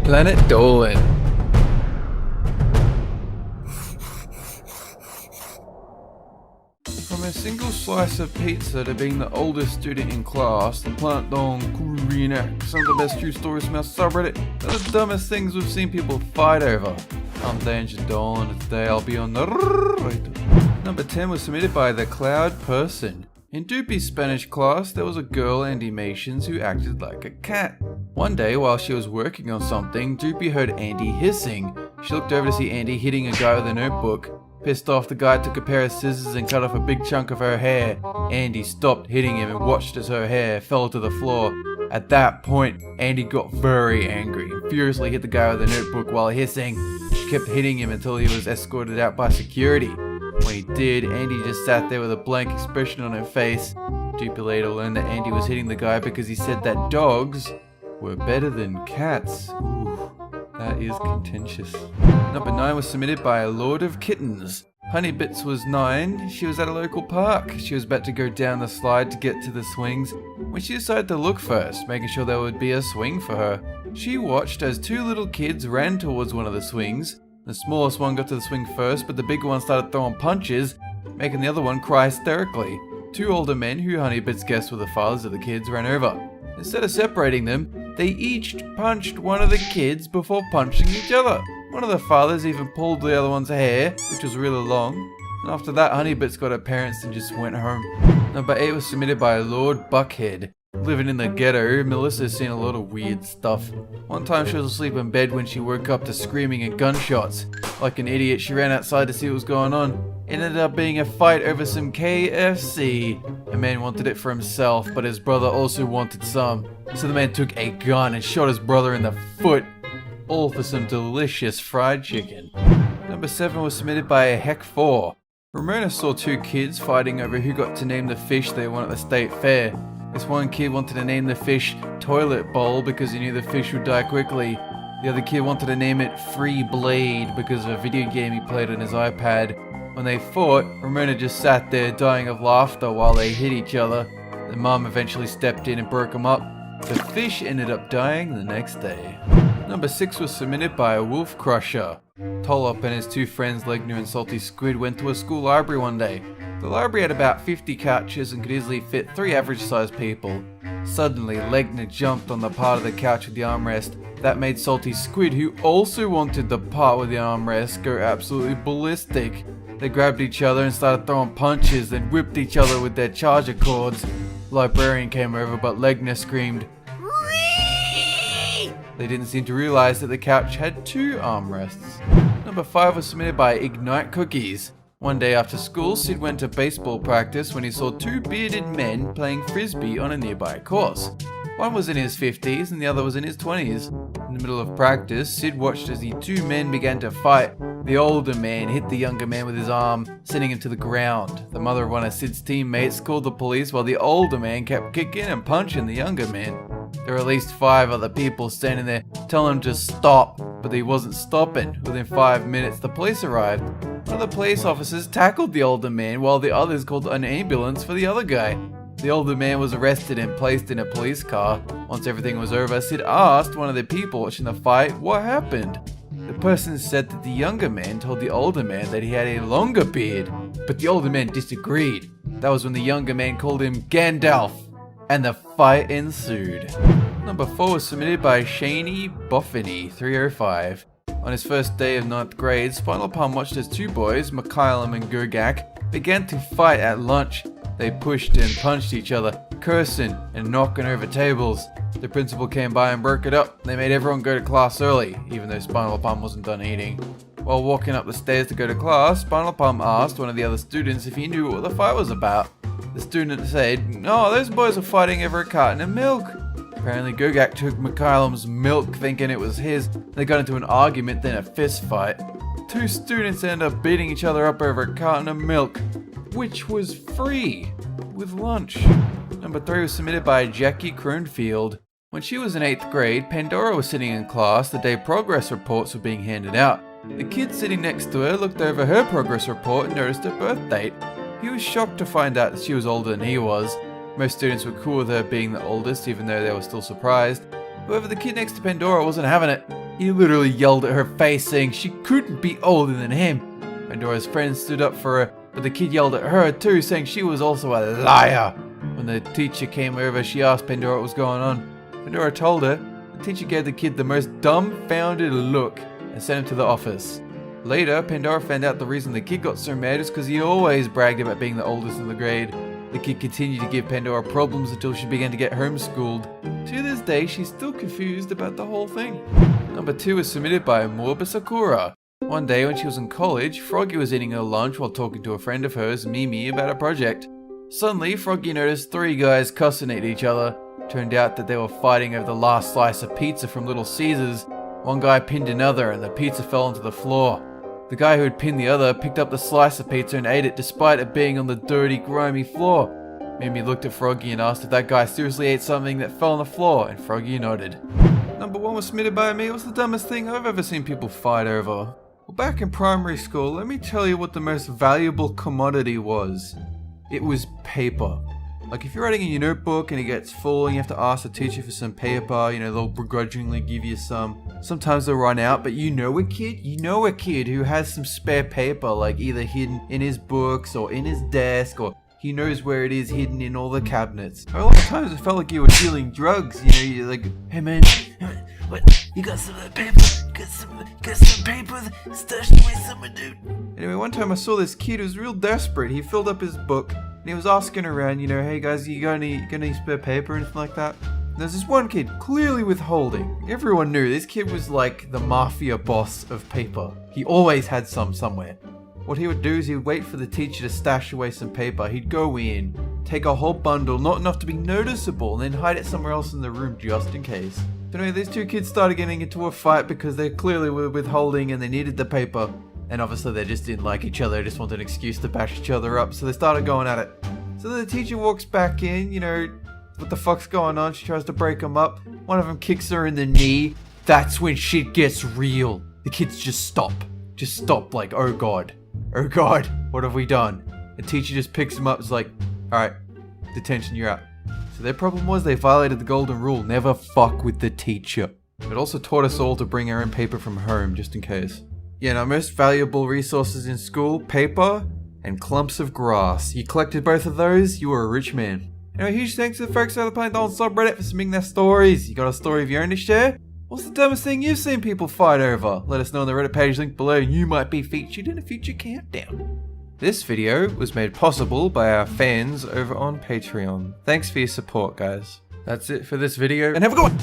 Planet Dolan. From a single slice of pizza to being the oldest student in class, the Planet Dolan could reenact some of the best true stories from our subreddit and the dumbest things we've seen people fight over. I'm Danger Dolan, and today I'll be on the Number 10 was submitted by the Cloud Person. In Doopy's Spanish class, there was a girl animations who acted like a cat. One day, while she was working on something, Doopy heard Andy hissing. She looked over to see Andy hitting a guy with a notebook. Pissed off, the guy took a pair of scissors and cut off a big chunk of her hair. Andy stopped hitting him and watched as her hair fell to the floor. At that point, Andy got very angry and furiously hit the guy with the notebook while hissing. She kept hitting him until he was escorted out by security. When he did, Andy just sat there with a blank expression on her face. Doopy later learned that Andy was hitting the guy because he said that dogs were better than cats. Ooh, that is contentious. Number 9 was submitted by a Lord of Kittens. Honeybits was 9. She was at a local park. She was about to go down the slide to get to the swings when she decided to look first, making sure there would be a swing for her. She watched as two little kids ran towards one of the swings. The smallest one got to the swing first, but the bigger one started throwing punches, making the other one cry hysterically. Two older men, who Honeybits guessed were the fathers of the kids, ran over. Instead of separating them, they each punched one of the kids before punching each other. One of the fathers even pulled the other one's hair, which was really long. And after that, Honeybits got her parents and just went home. Number 8 was submitted by Lord Buckhead. Living in the ghetto, Melissa's seen a lot of weird stuff. One time she was asleep in bed when she woke up to screaming and gunshots. Like an idiot, she ran outside to see what was going on. It ended up being a fight over some KFC. A man wanted it for himself, but his brother also wanted some. So the man took a gun and shot his brother in the foot. All for some delicious fried chicken. Number 7 was submitted by a Heck4. Ramona saw two kids fighting over who got to name the fish they won at the state fair. This one kid wanted to name the fish Toilet Bowl because he knew the fish would die quickly. The other kid wanted to name it Free Blade because of a video game he played on his iPad. When they fought, Ramona just sat there dying of laughter while they hit each other. The mom eventually stepped in and broke them up. The fish ended up dying the next day. Number 6 was submitted by a Wolf Crusher. Tolop and his two friends Legner and Salty Squid went to a school library one day. The library had about 50 couches and could easily fit 3 average-sized people. Suddenly, Legner jumped on the part of the couch with the armrest. That made Salty Squid, who also wanted the part with the armrest, go absolutely ballistic. They grabbed each other and started throwing punches, then whipped each other with their charger cords. The librarian came over, but Legner screamed, "Ree!" They didn't seem to realize that the couch had 2 armrests. Number 5 was submitted by Ignite Cookies. One day after school, Sid went to baseball practice when he saw 2 bearded men playing frisbee on a nearby course. One was in his 50s and the other was in his 20s. In the middle of practice, Sid watched as the 2 men began to fight. The older man hit the younger man with his arm, sending him to the ground. The mother of one of Sid's teammates called the police while the older man kept kicking and punching the younger man. There were at least 5 other people standing there telling him to stop, but he wasn't stopping. Within 5 minutes, the police arrived. One of the police officers tackled the older man while the others called an ambulance for the other guy. The older man was arrested and placed in a police car. Once everything was over, Sid asked one of the people watching the fight what happened. The person said that the younger man told the older man that he had a longer beard, but the older man disagreed. That was when the younger man called him Gandalf, and the fight ensued. Number 4 was submitted by Shaney Boffiny 305. On his first day of 9th grade, Spinal Palm watched as 2 boys, Mikhailum and Gurgak, began to fight at lunch. They pushed and punched each other, cursing and knocking over tables. The principal came by and broke it up. They made everyone go to class early, even though Spinal Palm wasn't done eating. While walking up the stairs to go to class, Spinal Palm asked one of the other students if he knew what the fight was about. The student said, "No, those boys were fighting over a carton of milk." Apparently Gurgak took Mikhailum's milk thinking it was his. They got into an argument, then a fist fight. 2 students ended up beating each other up over a carton of milk, which was free with lunch. Number 3 was submitted by Jackie Cronfield. When she was in 8th grade, Pandora was sitting in class the day progress reports were being handed out. The kid sitting next to her looked over her progress report and noticed her birth date. He was shocked to find out that she was older than he was. Most students were cool with her being the oldest, even though they were still surprised. However, the kid next to Pandora wasn't having it. He literally yelled at her face saying she couldn't be older than him. Pandora's friend stood up for her, but the kid yelled at her too, saying she was also a liar. When the teacher came over, she asked Pandora what was going on. Pandora told her. The teacher gave the kid the most dumbfounded look and sent him to the office. Later, Pandora found out the reason the kid got so mad is because he always bragged about being the oldest in the grade. The kid continued to give Pandora problems until she began to get homeschooled. To this day, she's still confused about the whole thing. Number 2 is submitted by Morba Sakura. One day when she was in college, Froggy was eating her lunch while talking to a friend of hers, Mimi, about a project. Suddenly, Froggy noticed 3 guys cussing at each other. Turned out that they were fighting over the last slice of pizza from Little Caesars. One guy pinned another and the pizza fell onto the floor. The guy who had pinned the other picked up the slice of pizza and ate it despite it being on the dirty, grimy floor. Mimi looked at Froggy and asked if that guy seriously ate something that fell on the floor, and Froggy nodded. Number 1 was submitted by me. It was the dumbest thing I've ever seen people fight over. Well, back in primary school, let me tell you what the most valuable commodity was. It was paper. Like if you're writing in your notebook and it gets full and you have to ask the teacher for some paper, they'll begrudgingly give you some. Sometimes they'll run out, but you know a kid who has some spare paper, like either hidden in his books or in his desk, or he knows where it is hidden in all the cabinets. A lot of times it felt like you were dealing drugs, you're like, hey man, what, you got some of that paper? Got some paper stashed away somewhere, dude. Anyway, one time I saw this kid who was real desperate. He filled up his book and he was asking around, hey guys, you got any spare paper or anything like that? And there's this one kid clearly withholding. Everyone knew this kid was like the mafia boss of paper. He always had some somewhere. What he would do is he would wait for the teacher to stash away some paper. He'd go in, take a whole bundle, not enough to be noticeable, and then hide it somewhere else in the room just in case. But anyway, these 2 kids started getting into a fight because they clearly were withholding and they needed the paper. And obviously they just didn't like each other, they just wanted an excuse to bash each other up, so they started going at it. So then the teacher walks back in, what the fuck's going on? She tries to break them up. One of them kicks her in the knee. That's when shit gets real. The kids just stop. Just stop, like, oh god, what have we done? The teacher just picks them up, is like, alright, detention, you're out. So their problem was they violated the golden rule, never fuck with the teacher. It also taught us all to bring our own paper from home, just in case. Yeah, our most valuable resources in school, paper and clumps of grass. You collected both of those, you were a rich man. Anyway, huge thanks to the folks out of the Planet Dolan subreddit for submitting their stories. You got a story of your own to share? What's the dumbest thing you've seen people fight over? Let us know on the Reddit page linked below and you might be featured in a future countdown. This video was made possible by our fans over on Patreon. Thanks for your support, guys. That's it for this video, and have a good one!